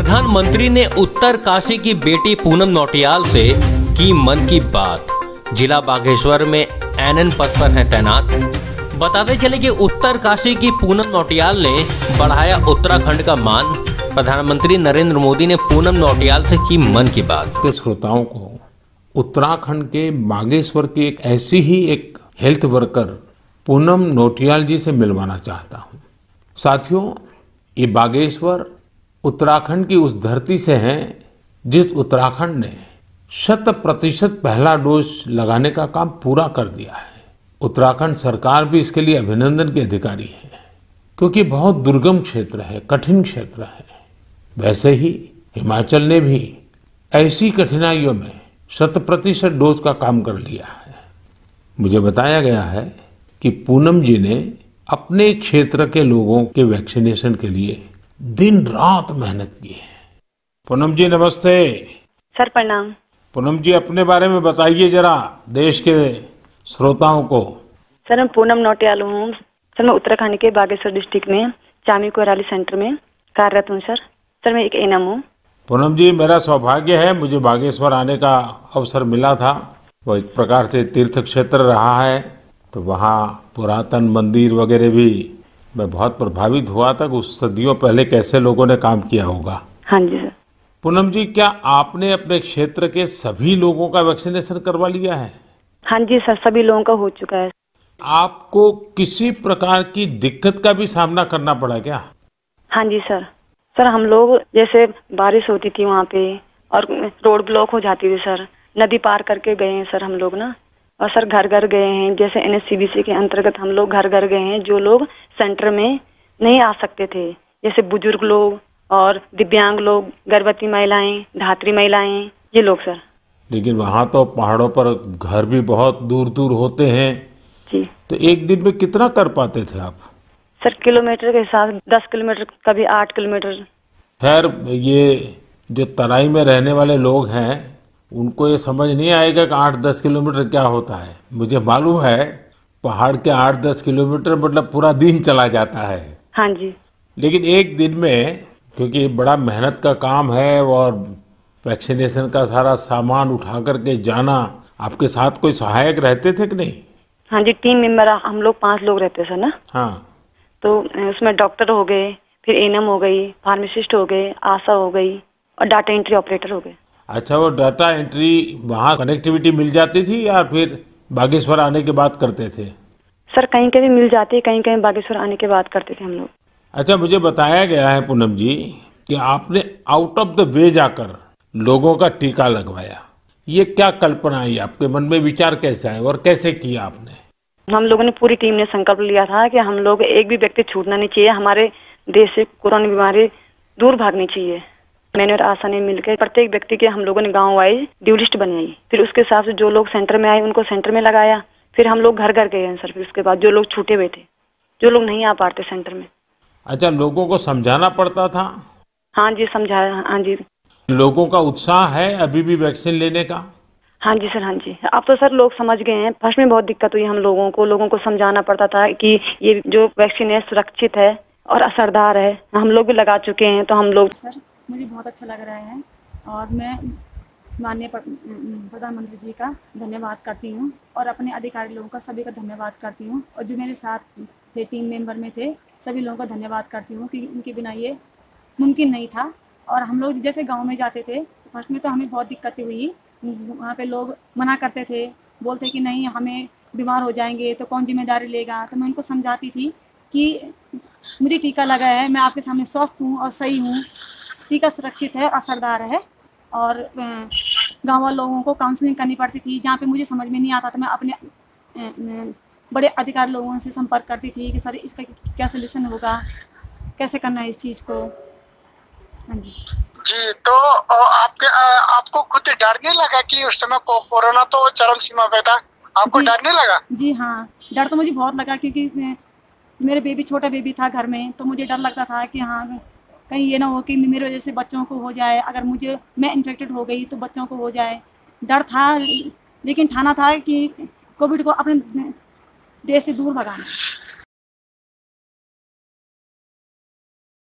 प्रधानमंत्री ने उत्तर काशी की बेटी पूनम नौटियाल से की मन की बात। जिला बागेश्वर में एनएन पद पर है तैनात। बताते चले कि उत्तर काशी की पूनम नौटियाल ने बढ़ाया उत्तराखंड का मान। प्रधानमंत्री नरेंद्र मोदी ने पूनम नौटियाल से की मन की बात। के श्रोताओं को उत्तराखंड के बागेश्वर की एक ऐसी ही एक हेल्थ वर्कर पूनम नौटियाल जी से मिलवाना चाहता हूँ। साथियों, ये बागेश्वर उत्तराखंड की उस धरती से हैं जिस उत्तराखंड ने 100% पहला डोज लगाने का काम पूरा कर दिया है। उत्तराखंड सरकार भी इसके लिए अभिनंदन की अधिकारी है, क्योंकि बहुत दुर्गम क्षेत्र है, कठिन क्षेत्र है। वैसे ही हिमाचल ने भी ऐसी कठिनाइयों में 100% डोज का काम कर लिया है। मुझे बताया गया है कि पूनम जी ने अपने क्षेत्र के लोगों के वैक्सीनेशन के लिए दिन रात मेहनत की है। पूनम जी नमस्ते। सर प्रणाम। पूनम जी अपने बारे में बताइए जरा देश के श्रोताओं को। सर मैं पूनम नौटियाल हूँ। सर मैं उत्तराखंड के बागेश्वर डिस्ट्रिक्ट में चामी कोराली सेंटर में कार्यरत हूँ। सर मैं एक एएनएम हूँ। पूनम जी मेरा सौभाग्य है, मुझे बागेश्वर आने का अवसर मिला था। वो एक प्रकार से तीर्थ क्षेत्र रहा है, तो वहाँ पुरातन मंदिर वगैरह भी मैं बहुत प्रभावित हुआ था। उस सदियों पहले कैसे लोगों ने काम किया होगा। हाँ जी सर। पूनम जी, क्या आपने अपने क्षेत्र के सभी लोगों का वैक्सीनेशन करवा लिया है? हाँ जी सर, सभी लोगों का हो चुका है। आपको किसी प्रकार की दिक्कत का भी सामना करना पड़ा क्या? हाँ जी सर। सर हम लोग जैसे बारिश होती थी वहाँ पे और रोड ब्लॉक हो जाती थी सर, नदी पार करके गए हैं सर हम लोग ना। और सर घर घर गए हैं, जैसे एनएचसीवीसी के अंतर्गत हम लोग घर घर गए हैं जो लोग सेंटर में नहीं आ सकते थे, जैसे बुजुर्ग लोग और दिव्यांग लोग, गर्भवती महिलाएं, धात्री महिलाएं, ये लोग सर। लेकिन वहाँ तो पहाड़ों पर घर भी बहुत दूर दूर होते हैं जी। तो एक दिन में कितना कर पाते थे आप? सर किलोमीटर के हिसाब 10 किलोमीटर, कभी 8 किलोमीटर। खैर, ये जो तराई में रहने वाले लोग हैं उनको ये समझ नहीं आएगा कि 8-10 किलोमीटर क्या होता है। मुझे मालूम है पहाड़ के 8-10 किलोमीटर मतलब पूरा दिन चला जाता है। हाँ जी। लेकिन एक दिन में, क्योंकि बड़ा मेहनत का काम है और वैक्सीनेशन का सारा सामान उठा करके जाना, आपके साथ कोई सहायक रहते थे कि नहीं? हाँ जी, टीम मेंबर हम लोग 5 लोग रहते सर ना। हाँ। तो उसमें डॉक्टर हो गए, फिर एएनएम हो गई, फार्मासिस्ट हो गए, आशा हो गई और डाटा एंट्री ऑपरेटर हो गए। अच्छा, वो डाटा एंट्री वहाँ कनेक्टिविटी मिल जाती थी या फिर बागेश्वर आने के बाद करते थे? सर कहीं कहीं मिल जाती है, कहीं कहीं बागेश्वर आने के बाद करते थे हम लोग। अच्छा, मुझे बताया गया है पूनम जी कि आपने आउट ऑफ द वे जाकर लोगों का टीका लगवाया। ये क्या कल्पना आई आपके मन में, विचार कैसे आए और कैसे किया आपने? हम लोगों ने, पूरी टीम ने संकल्प लिया था कि हम लोग एक भी व्यक्ति छूटना नहीं चाहिए, हमारे देश से कोरोना बीमारी दूर भागनी चाहिए। मैंने और आशा ने मिलकर प्रत्येक व्यक्ति के हम लोगों ने गांव वाइज ड्यू लिस्ट बनाई। फिर उसके हिसाब से जो लोग सेंटर में आए उनको सेंटर में लगाया। फिर हम लोग घर घर गए हैं सर। फिर उसके बाद जो लोग छूटे हुए थे, जो लोग नहीं आ पाते सेंटर में। अच्छा, लोगों को समझाना पड़ता था? हाँ जी, समझाया। हाँ जी। लोगों का उत्साह है अभी भी वैक्सीन लेने का? हाँ जी सर। हाँ जी, अब तो सर लोग समझ गए हैं। फर्स्ट में बहुत दिक्कत हुई हम लोगों को समझाना पड़ता था कि ये जो वैक्सीन है सुरक्षित है और असरदार है। हम लोग भी लगा चुके हैं, तो हम लोग। सर मुझे बहुत अच्छा लग रहा है और मैं माननीय प्रधानमंत्री जी का धन्यवाद करती हूँ और अपने अधिकारी लोगों का, सभी का धन्यवाद करती हूँ। और जो मेरे साथ थे, टीम मेंबर में थे, सभी लोगों का धन्यवाद करती हूँ कि उनके बिना ये मुमकिन नहीं था। और हम लोग जैसे गांव में जाते थे तो फर्स्ट में तो हमें बहुत दिक्कतें हुई। वहाँ पे लोग मना करते थे, बोलते कि नहीं हमें बीमार हो जाएंगे तो कौन जिम्मेदारी लेगा। तो मैं उनको समझाती थी कि मुझे टीका लगा है, मैं आपके सामने स्वस्थ हूँ और सही हूँ, टीका सुरक्षित है, असरदार है। और गाँव वाले लोगों को काउंसलिंग करनी पड़ती थी। जहाँ पे मुझे समझ में नहीं आता तो मैं अपने बड़े अधिकारी लोगों से संपर्क करती थी कि सर इसका क्या सोल्यूशन होगा, कैसे करना है इस चीज़ को। हाँ जी। जी, तो आपको खुद डर नहीं लगा कि उस समय कोरोना तो चरम सीमा पे था, आपको डर नहीं लगा? जी हाँ, डर तो मुझे बहुत लगा, क्योंकि मेरे बेबी, छोटा बेबी था घर में, तो मुझे डर लगता था कि हाँ कहीं ये ना हो कि मेरे वजह से बच्चों को हो जाए, अगर मैं इन्फेक्टेड हो गई तो बच्चों को हो जाए। डर था, लेकिन ठाना था कि कोविड को अपने देश से दूर भगाना।